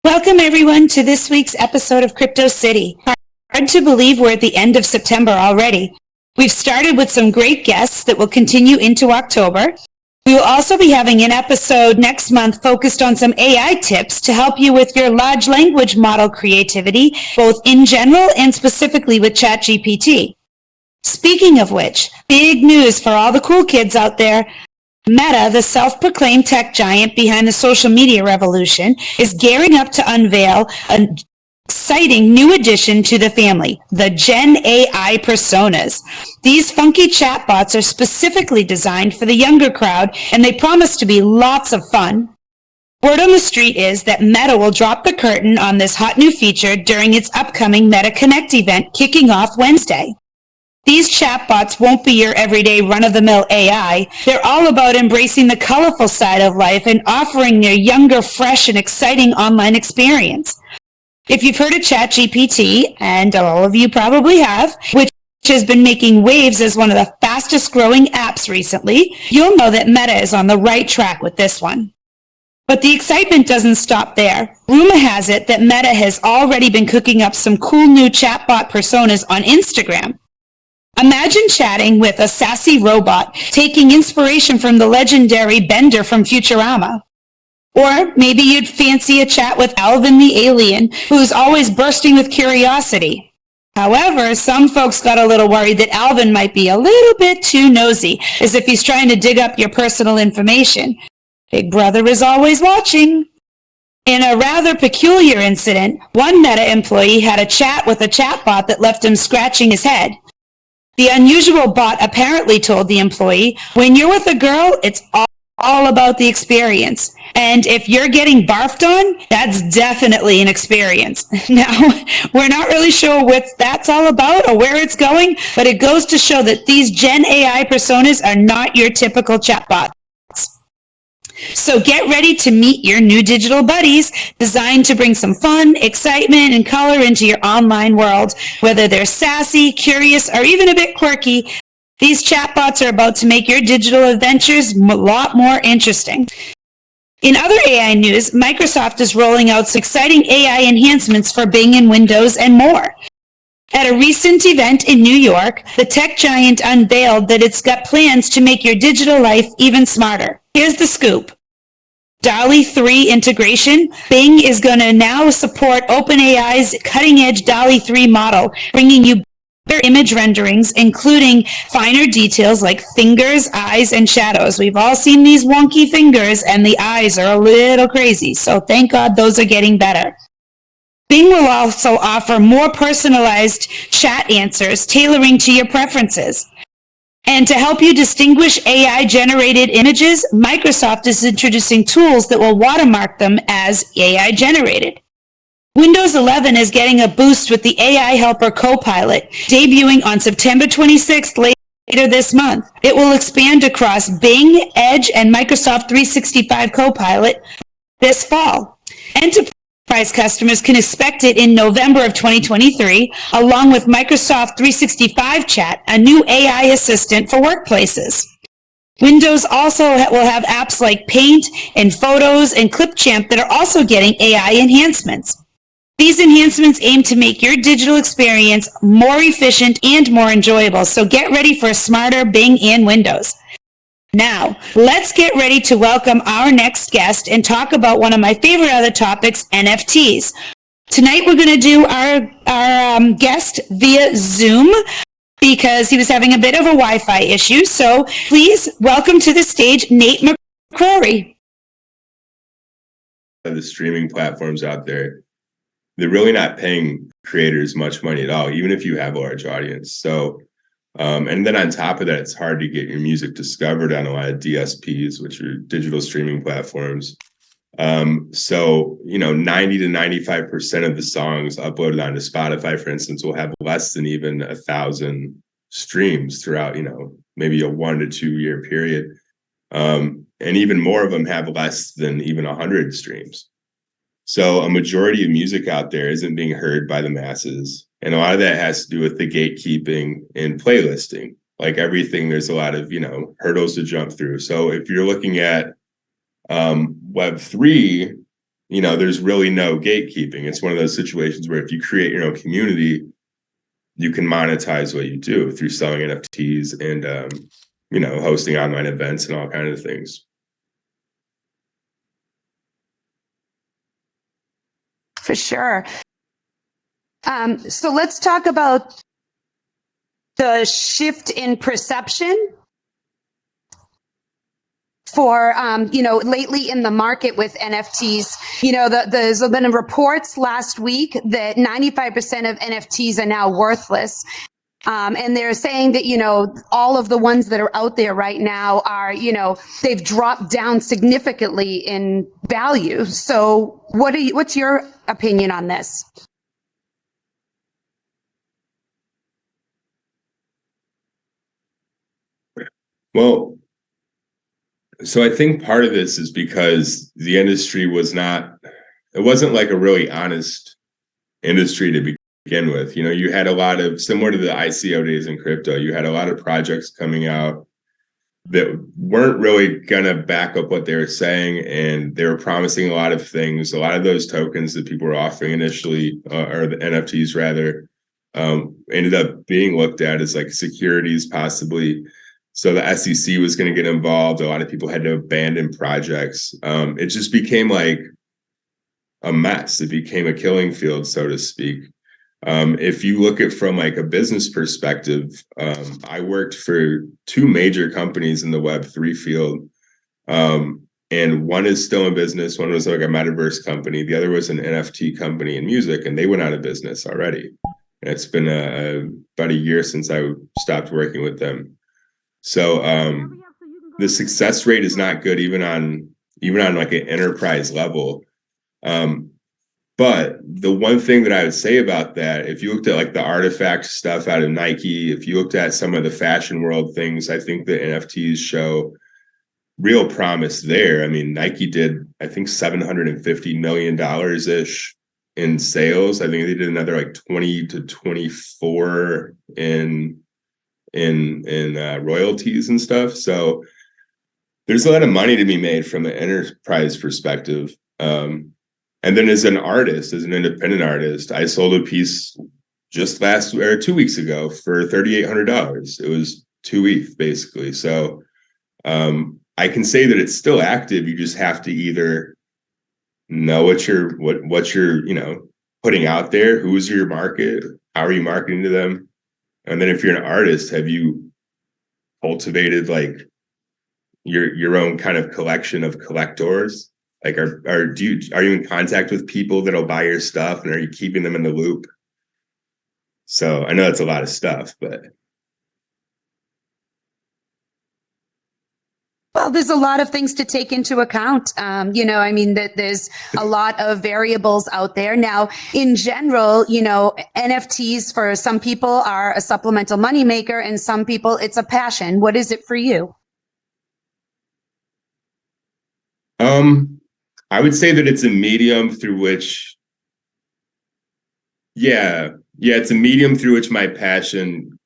Welcome everyone to this week's episode of Crypto City. Hard to believe we're at the end of September already. We've started with some great guests that will continue into October. We will also be having an episode next month focused on some AI tips to help you with your large language model creativity, both in general and specifically with ChatGPT. Speaking of which, big news for all the cool kids out there. Meta, the self-proclaimed tech giant behind the social media revolution, is gearing up to unveil an exciting new addition to the family, the Gen AI personas. These funky chatbots are specifically designed for the younger crowd, and they promise to be lots of fun. Word on the street is that Meta will drop the curtain on this hot new feature during its upcoming Meta Connect event kicking off Wednesday. These chatbots won't be your everyday run-of-the-mill AI. They're all about embracing the colorful side of life and offering their younger, fresh, and exciting online experience. If you've heard of ChatGPT, and all of you probably have, which has been making waves as one of the fastest-growing apps recently, you'll know that Meta is on the right track with this one. But the excitement doesn't stop there. Rumor has it that Meta has already been cooking up some cool new chatbot personas on Instagram. Imagine chatting with a sassy robot, taking inspiration from the legendary Bender from Futurama. Or maybe you'd fancy a chat with Alvin the alien, who's always bursting with curiosity. However, some folks got a little worried that Alvin might be a little bit too nosy, as if he's trying to dig up your personal information. Big Brother is always watching. In a rather peculiar incident, one Meta employee had a chat with a chatbot that left him scratching his head. The unusual bot apparently told the employee, when you're with a girl, it's all about the experience. And if you're getting barfed on, that's definitely an experience. Now, we're not really sure what that's all about or where it's going, but it goes to show that these Gen AI personas are not your typical chatbots. So get ready to meet your new digital buddies designed to bring some fun, excitement, and color into your online world. Whether they're sassy, curious, or even a bit quirky, these chatbots are about to make your digital adventures a lot more interesting. In other AI news, Microsoft is rolling out some exciting AI enhancements for Bing and Windows and more. At a recent event in New York, the tech giant unveiled that it's got plans to make your digital life even smarter. Here's the scoop. DALL-E 3 integration. Bing is going to now support OpenAI's cutting-edge DALL-E 3 model, bringing you better image renderings, including finer details like fingers, eyes, and shadows. We've all seen these wonky fingers, and the eyes are a little crazy, so thank God those are getting better. Bing will also offer more personalized chat answers, tailoring to your preferences. And to help you distinguish AI-generated images, Microsoft is introducing tools that will watermark them as AI-generated. Windows 11 is getting a boost with the AI Helper Copilot, debuting on September 26th later this month. It will expand across Bing, Edge, and Microsoft 365 Copilot this fall. Enterprise customers can expect it in November of 2023, along with Microsoft 365 Chat, a new AI assistant for workplaces. Windows also will have apps like Paint and Photos and Clipchamp that are also getting AI enhancements. These enhancements aim to make your digital experience more efficient and more enjoyable, so get ready for a smarter Bing and Windows. Now, let's get ready to welcome our next guest and talk about one of my favorite other topics, NFTs. Tonight we're going to do our guest via Zoom because he was having a bit of a Wi-Fi issue. So please welcome to the stage, Nate McCrorey. The streaming platforms out there, they're really not paying creators much money at all, even if you have a large audience. So and then on top of that, it's hard to get your music discovered on a lot of DSPs, which are digital streaming platforms. So, 90 to 95% of the songs uploaded onto Spotify, for instance, will have less than even 1,000 streams throughout, maybe a 1 to 2 year period. And even more of them have less than even 100 streams. So a majority of music out there isn't being heard by the masses. And a lot of that has to do with the gatekeeping and playlisting. Like everything, there's a lot of, hurdles to jump through. So if you're looking at Web3, there's really no gatekeeping. It's one of those situations where if you create your own community, you can monetize what you do through selling NFTs and, hosting online events and all kinds of things. For sure. So let's talk about the shift in perception for, lately in the market with NFTs. There's been reports last week that 95% of NFTs are now worthless. And they're saying that, all of the ones that are out there right now are, they've dropped down significantly in value. So what's your opinion on this? Well, so I think part of this is because the industry it wasn't like a really honest industry to begin with. You had a lot of, similar to the ICO days in crypto, you had a lot of projects coming out that weren't really going to back up what they were saying, and they were promising a lot of things. A lot of those tokens that people were offering initially, or the NFTs rather, ended up being looked at as like securities possibly. So the SEC was going to get involved. A lot of people had to abandon projects. It just became like a mess. It became a killing field, so to speak. If you look at from like a business perspective, I worked for two major companies in the Web3 field. And one is still in business. One was like a Metaverse company. The other was an NFT company in music, and they went out of business already. And it's been about a year since I stopped working with them. So the success rate is not good, even on like an enterprise level. But the one thing that I would say about that, if you looked at like the artifact stuff out of Nike, if you looked at some of the fashion world things, I think the NFTs show real promise there. I mean, Nike did, I think, $750 million ish in sales. I think they did another like 20 to 24 in royalties and stuff. So there's a lot of money to be made from the enterprise perspective. And then as an artist, as an independent artist, I sold a piece just 2 weeks ago for $3,800. It was 2 ETH basically. So I can say that it's still active. You just have to either know what you're putting out there, who's your market, how are you marketing to them? And then if you're an artist, have you cultivated like your own kind of collection of collectors? Like, are you in contact with people that'll buy your stuff, and are you keeping them in the loop? So I know that's a lot of stuff, but. Well, there's a lot of things to take into account. That there's a lot of variables out there. Now, in general, NFTs for some people are a supplemental moneymaker, and some people it's a passion. What is it for you? I would say that it's a medium through which, it's a medium through which my passion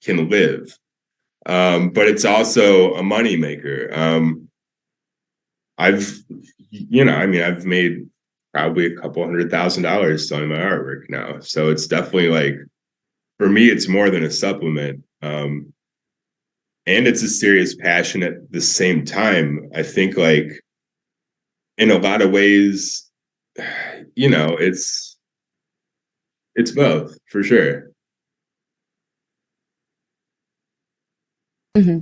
can live. But it's also a moneymaker. I've made probably a couple $100,000 selling my artwork now. So it's definitely like, for me, it's more than a supplement. And it's a serious passion at the same time. I think like in a lot of ways, it's both for sure. Mm-hmm.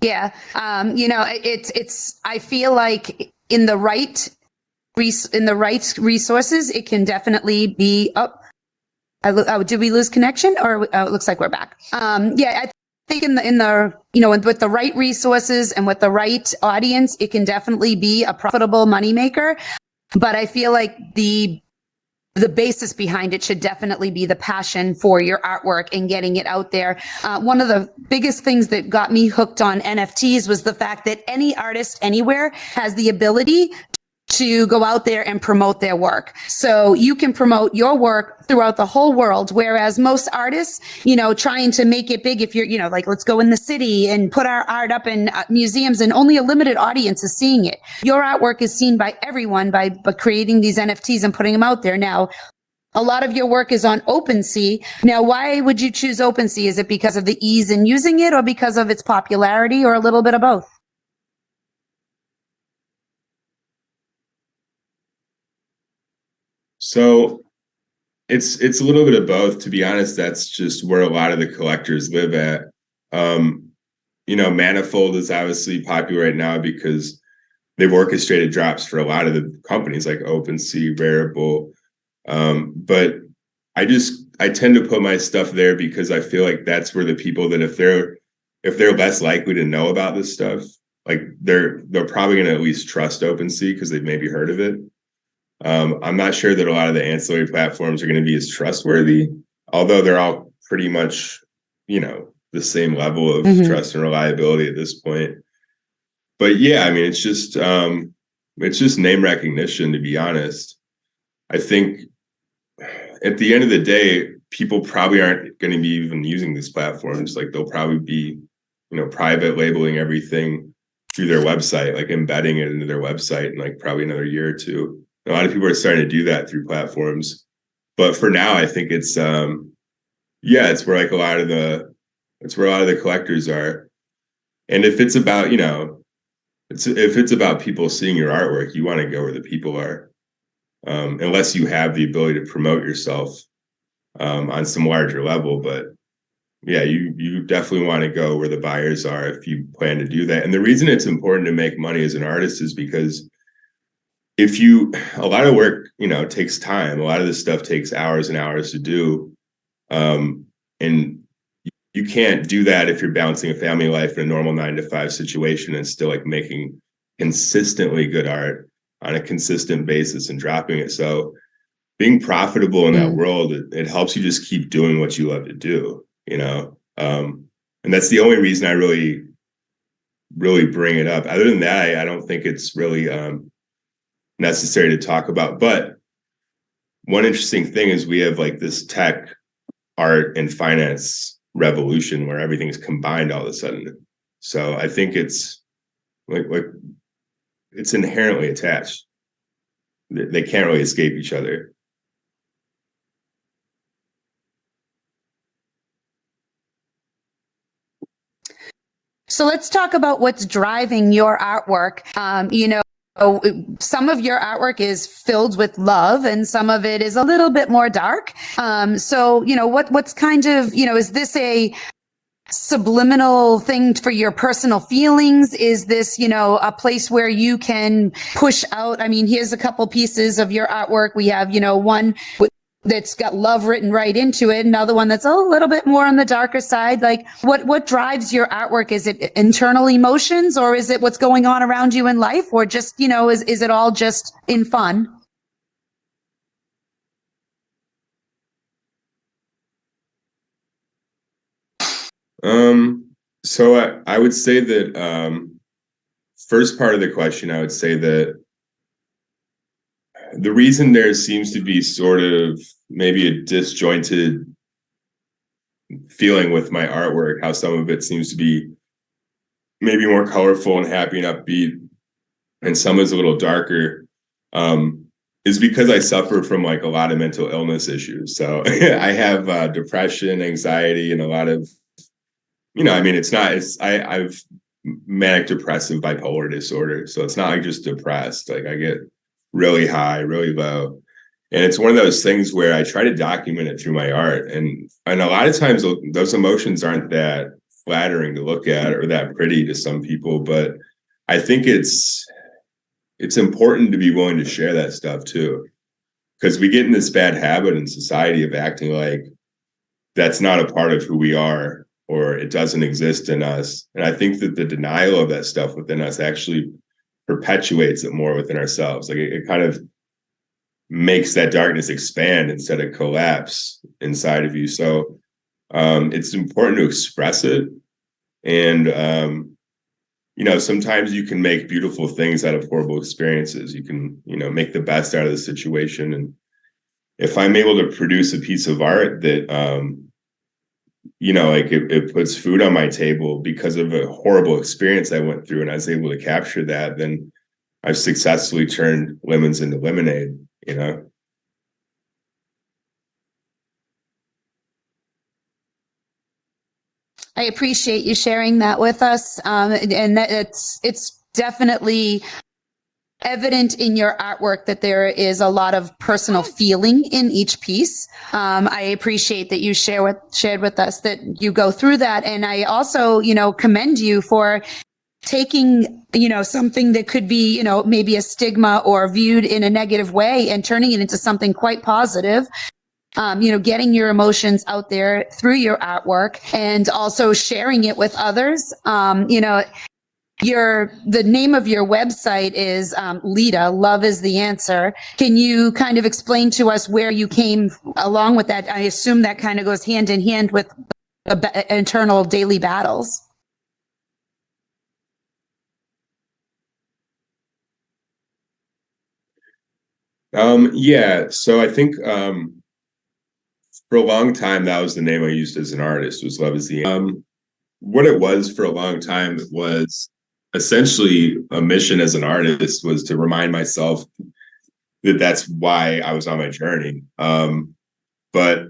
Yeah. I feel like in the right resources, it can definitely be up. Did we lose connection, or it looks like we're back? I think with the right resources and with the right audience, it can definitely be a profitable moneymaker. But I feel like the basis behind it should definitely be the passion for your artwork and getting it out there. One of the biggest things that got me hooked on NFTs was the fact that any artist anywhere has the ability to go out there and promote their work. So you can promote your work throughout the whole world. Whereas most artists, trying to make it big, if you're, like, let's go in the city and put our art up in museums and only a limited audience is seeing it. Your artwork is seen by everyone by creating these NFTs and putting them out there. Now, a lot of your work is on OpenSea. Now, why would you choose OpenSea? Is it because of the ease in using it or because of its popularity or a little bit of both? So it's a little bit of both. To be honest, that's just where a lot of the collectors live at. Manifold is obviously popular right now because they've orchestrated drops for a lot of the companies like OpenSea, Variable. But I tend to put my stuff there because I feel like that's where the people that if they're less likely to know about this stuff, like they're probably going to at least trust OpenSea because they've maybe heard of it. I'm not sure that a lot of the ancillary platforms are going to be as trustworthy, although they're all pretty much, the same level of trust and reliability at this point. But yeah, I mean, it's just name recognition, to be honest. I think at the end of the day, people probably aren't going to be even using these platforms. Like they'll probably be, private labeling everything through their website, like embedding it into their website in like probably another year or two. A lot of people are starting to do that through platforms. But for now, I think it's it's where like a lot of the collectors are. And if it's about, if it's about people seeing your artwork, you want to go where the people are. Unless you have the ability to promote yourself on some larger level. But yeah, you definitely want to go where the buyers are if you plan to do that. And the reason it's important to make money as an artist is because a lot of work, takes time. A lot of this stuff takes hours and hours to do. And you can't do that if you're balancing a family life in a normal 9-to-5 situation and still like making consistently good art on a consistent basis and dropping it. So being profitable in that world, it helps you just keep doing what you love to do, and that's the only reason I really, really bring it up. Other than that, I don't think it's really necessary to talk about. But one interesting thing is we have like this tech, art, and finance revolution where everything's combined all of a sudden. So I think it's like it's inherently attached. They can't really escape each other. So let's talk about what's driving your artwork. Some of your artwork is filled with love and some of it is a little bit more dark. What's kind of, is this a subliminal thing for your personal feelings? Is this, a place where you can push out? I mean, here's a couple pieces of your artwork. We have, one that's got love written right into it. Another one that's a little bit more on the darker side. Like what drives your artwork? Is it internal emotions or is it what's going on around you in life or just, is it all just in fun? So I would say that first part of the question, I would say that the reason there seems to be sort of maybe a disjointed feeling with my artwork, how some of it seems to be maybe more colorful and happy and upbeat, and some is a little darker, is because I suffer from like a lot of mental illness issues. So I have depression, anxiety, and a lot of, I've manic depressive bipolar disorder. So it's not like just depressed. Like I get really high, really low. And it's one of those things where I try to document it through my art. And a lot of times those emotions aren't that flattering to look at or that pretty to some people. But I think it's important to be willing to share that stuff too. Because we get in this bad habit in society of acting like that's not a part of who we are or it doesn't exist in us. And I think that the denial of that stuff within us actually perpetuates it more within ourselves. Like it kind of makes that darkness expand instead of collapse inside of you. So it's important to express it. And, sometimes you can make beautiful things out of horrible experiences. You can, make the best out of the situation. And if I'm able to produce a piece of art that, like it puts food on my table because of a horrible experience I went through, and I was able to capture that, then I've successfully turned lemons into lemonade. I appreciate you sharing that with us. And that it's definitely evident in your artwork that there is a lot of personal feeling in each piece. I appreciate that you shared with us that you go through that. And I also, commend you for taking, something that could be, maybe a stigma or viewed in a negative way and turning it into something quite positive. Getting your emotions out there through your artwork and also sharing it with others. The name of your website is Lita, Love is the Answer. Can you kind of explain to us where you came along with that? I assume that kind of goes hand in hand with internal daily battles. Yeah. So I think for a long time, that was the name I used as an artist, was Love is the what it was for a long time was essentially a mission as an artist, was to remind myself that that's why I was on my journey. But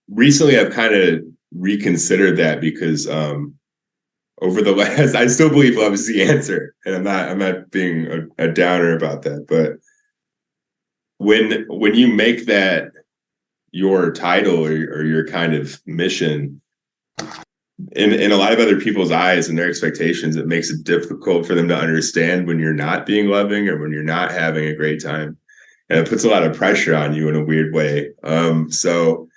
recently I've kind of reconsidered that because over the last, I still believe love is the answer, and I'm not being a downer about that. But when you make that your title or your kind of mission, in a lot of other people's eyes and their expectations, it makes it difficult for them to understand when you're not being loving or when you're not having a great time, and it puts a lot of pressure on you in a weird way. So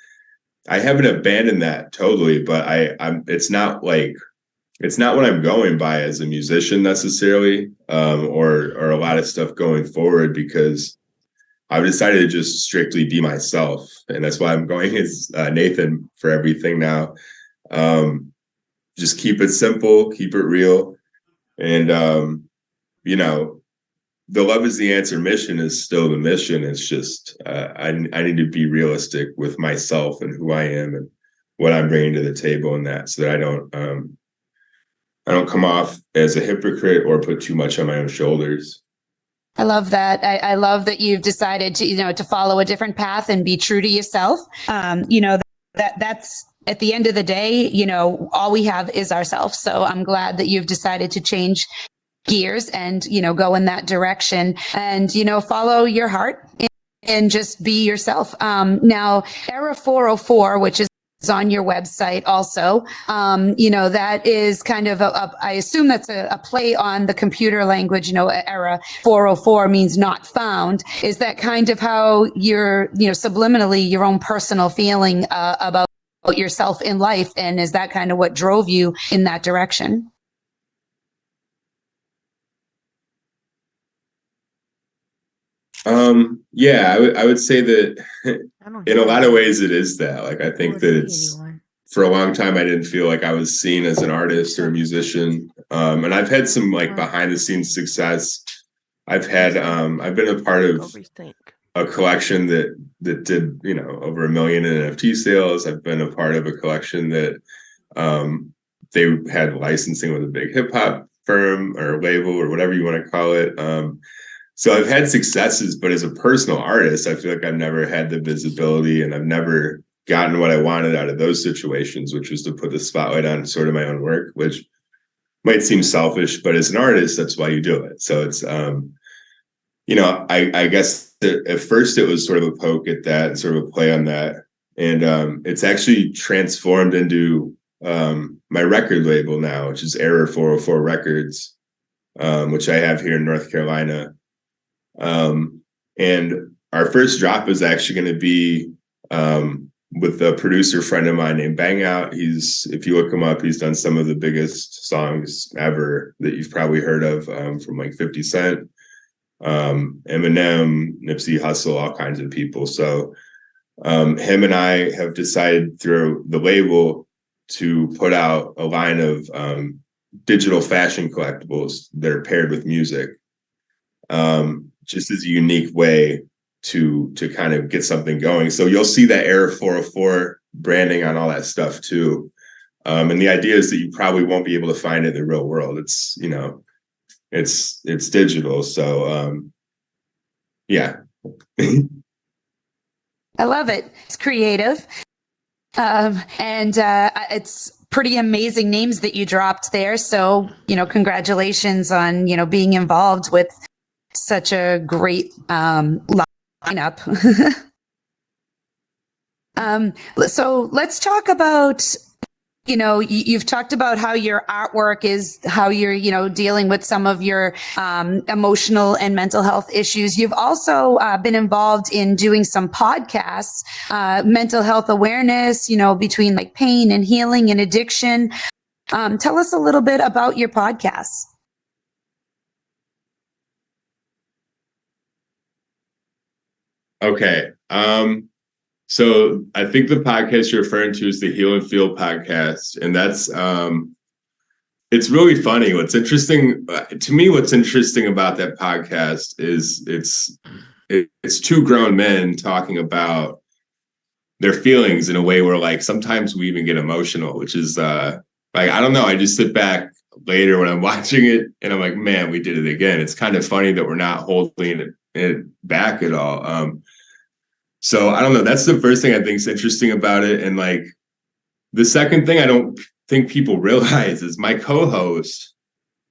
I haven't abandoned that totally, but it's not what I'm going by as a musician necessarily, or a lot of stuff going forward, because I've decided to just strictly be myself, and that's why I'm going as Nathan for everything now. Just keep it simple, keep it real, and the love is the answer mission is still the mission. It's just I need to be realistic with myself and who I am and what I'm bringing to the table, and that, so that I don't come off as a hypocrite or put too much on my own shoulders. I love that. I love that you've decided to, to follow a different path and be true to yourself. That's at the end of the day, all we have is ourselves. So I'm glad that you've decided to change gears and, go in that direction and, follow your heart and just be yourself. Now, Era 404, which is on your website also, that is kind of I assume that's a play on the computer language, Era 404 means not found. Is that kind of how you're, subliminally your own personal feeling about yourself in life? And is that kind of what drove you in that direction? Yeah, I would say that in a lot of ways it is that. Like, I think that it's, for a long time I didn't feel like I was seen as an artist or a musician. And I've had some like behind the scenes success. I've been a part of a collection that did, over 1 million in NFT sales. I've been a part of a collection that they had licensing with a big hip hop firm or label or whatever you want to call it. So I've had successes, but as a personal artist, I feel like I've never had the visibility, and I've never gotten what I wanted out of those situations, which was to put the spotlight on sort of my own work, which might seem selfish, but as an artist, that's why you do it. So it's, I guess that at first it was sort of a poke at that and sort of a play on that. And it's actually transformed into my record label now, which is Error 404 Records, which I have here in North Carolina. And our first drop is actually going to be with a producer friend of mine named Bang Out. If you look him up, he's done some of the biggest songs ever that you've probably heard of, from like 50 Cent, Eminem, Nipsey Hussle, all kinds of people. So him and I have decided through the label to put out a line of digital fashion collectibles that are paired with music. Just as a unique way to kind of get something going. So you'll see that Era 404 branding on all that stuff too. And the idea is that you probably won't be able to find it in the real world. It's, you know, it's digital. So yeah. I love it. It's creative. And it's pretty amazing names that you dropped there. So, you know, congratulations on, you know, being involved with such a great lineup. So let's talk about, you know, you've talked about how your artwork is, how you're, you know, dealing with some of your emotional and mental health issues. You've also been involved in doing some podcasts, mental health awareness, you know, between like pain and healing and addiction. Tell us a little bit about your podcasts. Okay. So I think the podcast you're referring to is the Heal and Feel podcast. And that's, it's really funny. What's interesting to me, what's interesting about that podcast is it's two grown men talking about their feelings in a way where like sometimes we even get emotional, which is like, I don't know. I just sit back later when I'm watching it and I'm like, man, we did it again. It's kind of funny that we're not holding it back at all. So I don't know. That's the first thing I think is interesting about it. And like the second thing I don't think people realize is my co-host,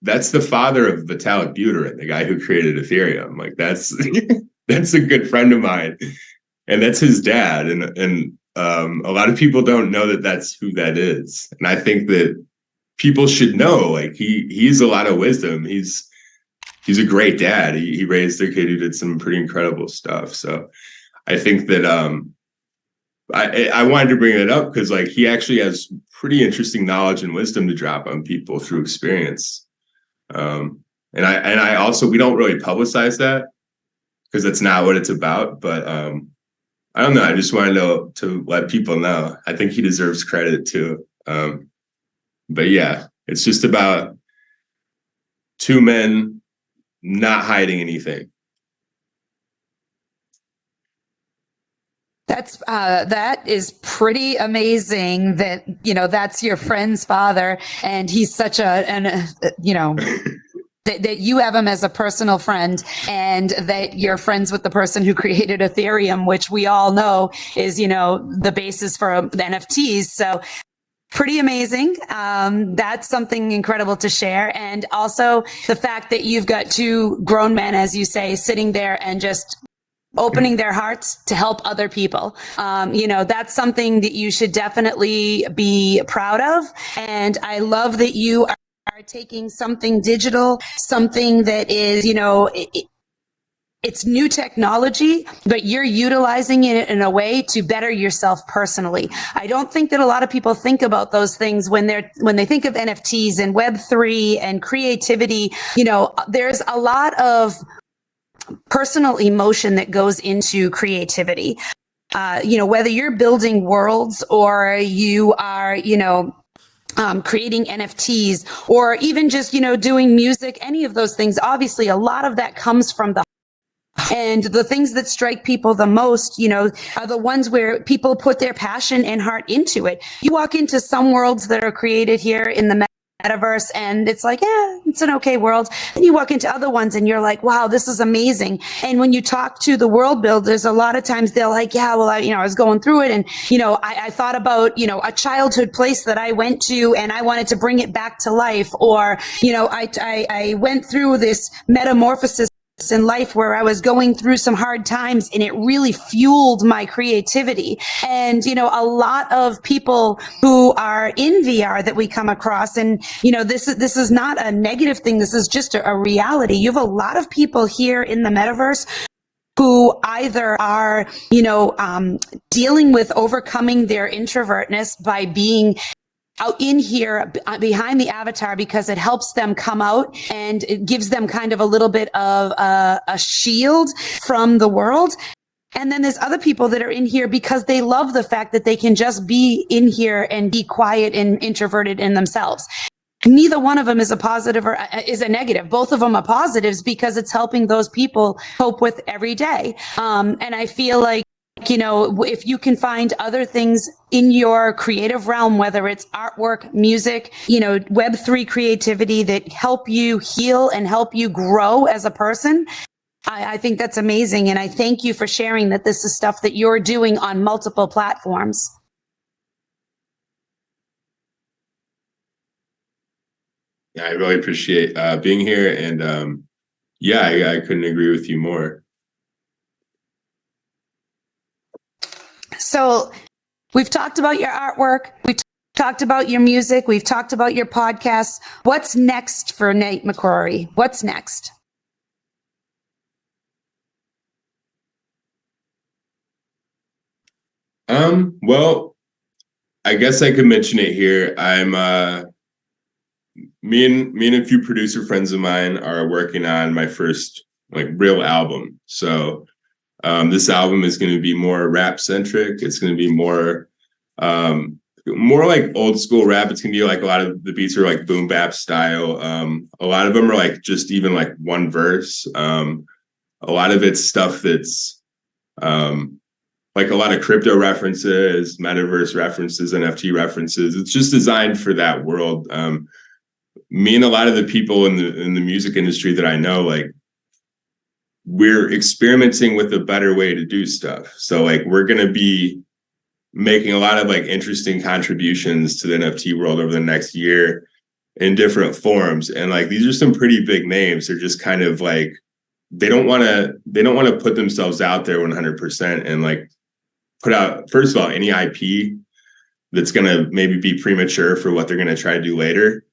that's the father of Vitalik Buterin, the guy who created Ethereum. Like that's that's a good friend of mine. And that's his dad. And a lot of people don't know that that's who that is. And I think that people should know, like he's a lot of wisdom. He's a great dad. He raised a kid who did some pretty incredible stuff. So I think that I wanted to bring it up because like he actually has pretty interesting knowledge and wisdom to drop on people through experience. And I also, we don't really publicize that because that's not what it's about. But I don't know. I just wanted to let people know. I think he deserves credit too. But yeah, it's just about two men not hiding anything. That is pretty amazing that, you know, that's your friend's father and he's such you know, that you have him as a personal friend and that you're friends with the person who created Ethereum, which we all know is, you know, the basis for the NFTs. So pretty amazing. That's something incredible to share. And also the fact that you've got two grown men, as you say, sitting there and just opening their hearts to help other people. You know, that's something that you should definitely be proud of. And I love that you are taking something digital, something that is, you know, it's new technology, but you're utilizing it in a way to better yourself personally. I don't think that a lot of people think about those things when they think of NFTs and Web3 and creativity. You know, there's a lot of personal emotion that goes into creativity. You know, whether you're building worlds or you are, you know, creating NFTs or even just, you know, doing music, any of those things, obviously a lot of that comes from the and the things that strike people the most, you know, are the ones where people put their passion and heart into it. You walk into some worlds that are created here in the Metaverse and it's like, yeah, it's an okay world. And you walk into other ones and you're like, wow, this is amazing. And when you talk to the world builders, a lot of times they're like, yeah, well, I was going through it. And, you know, I thought about, you know, a childhood place that I went to and I wanted to bring it back to life. Or, you know, I went through this metamorphosis in life where I was going through some hard times and it really fueled my creativity. And, you know, a lot of people who are in VR that we come across, and, you know, this is not a negative thing. This is just a reality. You have a lot of people here in the metaverse who either are, you know, dealing with overcoming their introvertness by being out in here behind the avatar because it helps them come out and it gives them kind of a little bit of a shield from the world. And then there's other people that are in here because they love the fact that they can just be in here and be quiet and introverted in themselves. neither one of them is a positive or is a negative. Both of them are positives because it's helping those people cope with every day. And I feel like, if you can find other things in your creative realm, whether it's artwork, music, Web3 creativity that help you heal and help you grow as a person, I think that's amazing. And I thank you for sharing that this is stuff that you're doing on multiple platforms. Yeah, I really appreciate being here. And I couldn't agree with you more. So we've talked about your artwork. We've talked about your music. We've talked about your podcast. What's next for Nate McCrorey? What's next? Well, I guess I could mention it here. I'm me and a few producer friends of mine are working on my first real album. So this album is going to be more rap centric. It's going to be more like old school rap. It's going to be like a lot of the beats are like boom bap style. A lot of them are like just even like one verse. A lot of it's stuff that's like a lot of crypto references, metaverse references, NFT references. It's just designed for that world. Me and a lot of the people in the music industry that I know, like, we're experimenting with a better way to do stuff. So like we're going to be making a lot of like interesting contributions to the NFT world over the next year in different forms. And like these are some pretty big names. They're just kind of like they don't want to put themselves out there 100% and like put out, first of all, any IP that's going to maybe be premature for what they're going to try to do later,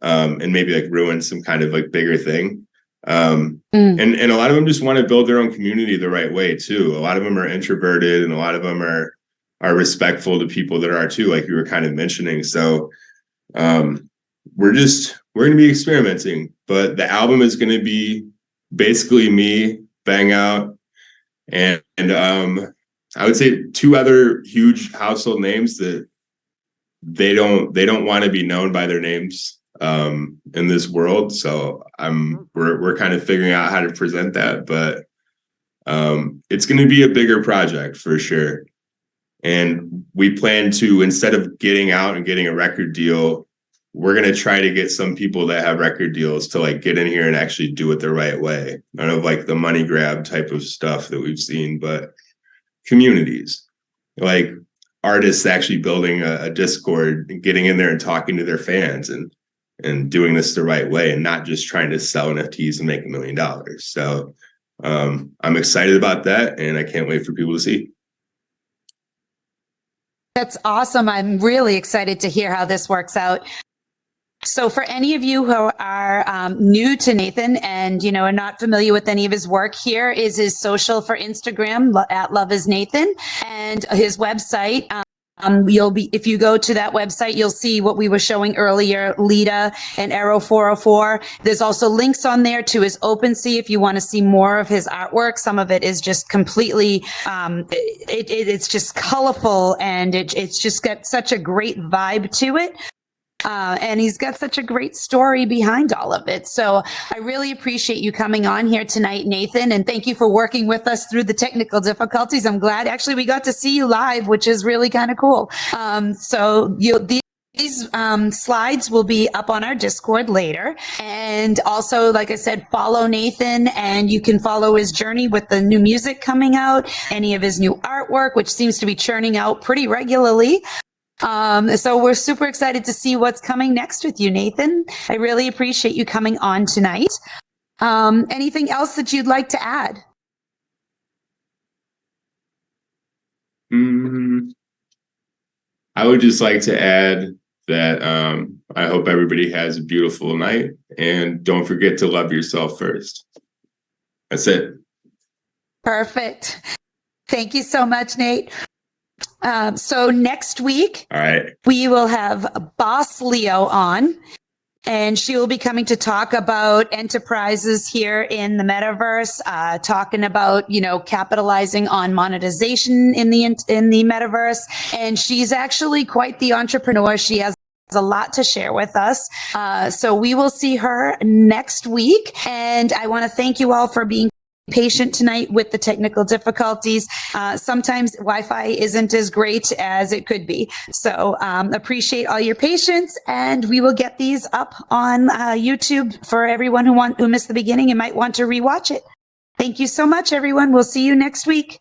and maybe like ruin some kind of like bigger thing. And a lot of them just want to build their own community the right way too. A lot of them are introverted and a lot of them are respectful to people that are too, like you were kind of mentioning. So we're going to be experimenting, but the album is going to be basically me, Bang Out, and I would say two other huge household names that they don't want to be known by their names in this world. So we're kind of figuring out how to present that, but it's going to be a bigger project for sure. And we plan to, instead of getting out and getting a record deal, we're going to try to get some people that have record deals to like get in here and actually do it the right way. None of like the money grab type of stuff that we've seen, but communities, like artists actually building a Discord and getting in there and talking to their fans and doing this the right way and not just trying to sell NFTs and make $1 million. So I'm excited about that and I can't wait for people to see. That's awesome. I'm really excited to hear how this works out. So for any of you who are new to Nathan and, are not familiar with any of his work, here is his social for Instagram at Love is Nathan, and his website. If you go to that website, you'll see what we were showing earlier, Lita and Arrow 404. There's also links on there to his OpenSea if you want to see more of his artwork. Some of it is just completely, it's just colorful and it's just got such a great vibe to it. And he's got such a great story behind all of it. So I really appreciate you coming on here tonight, Nathan, and thank you for working with us through the technical difficulties. I'm glad actually we got to see you live, which is really kind of cool. These slides will be up on our Discord later. And also, like I said, follow Nathan and you can follow his journey with the new music coming out, any of his new artwork, which seems to be churning out pretty regularly. So we're super excited to see what's coming next with you, Nathan. I really appreciate you coming on tonight. Anything else that you'd like to add? I would just like to add that I hope everybody has a beautiful night and don't forget to love yourself first. That's it. Perfect. Thank you so much, Nate. So next week, all right, we will have Boss Leo on, and she will be coming to talk about enterprises here in the metaverse, talking about, capitalizing on monetization in the metaverse. And she's actually quite the entrepreneur. She has a lot to share with us. So we will see her next week. And I want to thank you all for being patient tonight with the technical difficulties. Sometimes Wi-Fi isn't as great as it could be. So appreciate all your patience, and we will get these up on YouTube for everyone who missed the beginning and might want to rewatch it. Thank you so much, everyone. We'll see you next week.